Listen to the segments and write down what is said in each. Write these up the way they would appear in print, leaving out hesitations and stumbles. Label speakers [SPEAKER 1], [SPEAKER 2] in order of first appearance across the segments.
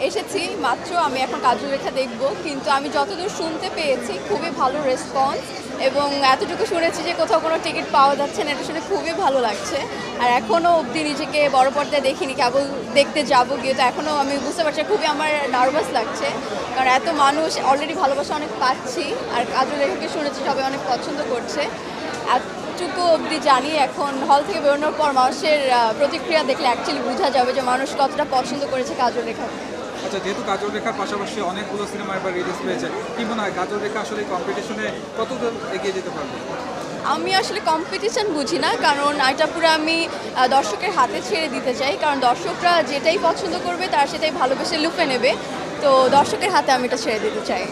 [SPEAKER 1] এসেছি মাত্র, আমি এখন কাজল রেখা দেখব, কিন্তু আমি যতদূর শুনতে পেয়েছি খুবই ভালো রেসপন্স, এবং এতটুকু শুনেছি যে কোথাও কোনো টিকিট পাওয়া যাচ্ছে না, এটা শুনে খুবই ভালো লাগছে। আর এখনও অবধি নিজেকে বড় পর্দায় দেখিনি, কেবল দেখতে যাবো গিয়ে, তো এখনও আমি বুঝতে পারছি খুবই আমার নার্ভাস লাগছে, কারণ এত মানুষ অলরেডি ভালোবাসা অনেক পাচ্ছি, আর কাজল রেখাকে শুনেছি সবাই অনেক পছন্দ করছে। এতটুকু অবধি জানি, এখন হল থেকে বেরোনোর পর মানুষের প্রতিক্রিয়া দেখলে অ্যাকচুয়ালি বোঝা যাবে যে মানুষ কতটা পছন্দ করেছে কাজল রেখাকে।
[SPEAKER 2] আচ্ছা, যেহেতু কাজল রেখার পাশাপাশি অনেকগুলো সিনেমা এবার রিলিজ পেয়েছে, কি মনে হয় কাজল রেখা আসলে কম্পিটিশনে কতদূর এগিয়ে যেতে পারবে?
[SPEAKER 1] আমি আসলে কম্পিটিশন বুঝি না, কারণ এটা পুরো আমি দর্শকের হাতে ছেড়ে দিতে চাই, কারণ দর্শকরা যেটাই পছন্দ করবে তারা সেটাই ভালোবেসে লুফে নেবে, তো দর্শকের হাতে আমি এটা ছেড়ে দিতে চাই।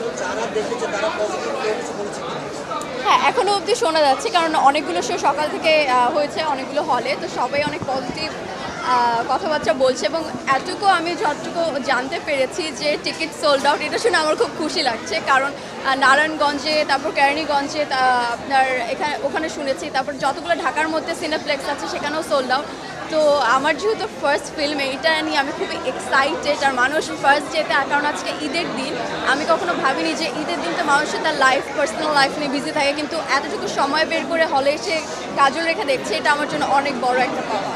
[SPEAKER 1] হ্যাঁ, এখনও অবধি শোনা যাচ্ছে, কারণ অনেকগুলো শো সকাল থেকে হয়েছে অনেকগুলো হলে, তো সবাই অনেক পজিটিভ কথাবার্তা বলছে, এবং এতটুকু আমি যতটুকু জানতে পেরেছি যে টিকিট সোল্ড আউট, এটা শুনে আমার খুব খুশি লাগছে, কারণ নারায়ণগঞ্জে, তারপর কেরানীগঞ্জে, আপনার ওখানে শুনেছি, তারপর যতগুলো ঢাকার মধ্যে সিনেপ্লেক্স আছে সেখানেও সোল্ড আউট। তো আমার যেহেতু ফার্স্ট ফিল্ম, এইটা নিয়ে আমি খুবই এক্সাইটেড, আর মানুষ ফার্স্ট যেতে, কারণ আজকে ঈদের দিন, আমি কখনো ভাবিনি যে ঈদের দিন তো মানুষের তার পার্সোনাল লাইফ নিয়ে বিজি থাকে, কিন্তু এতটুকু সময় বের করে হলে এসে কাজল রেখা দেখছে, এটা আমার জন্য অনেক বড় একটা পাওয়া।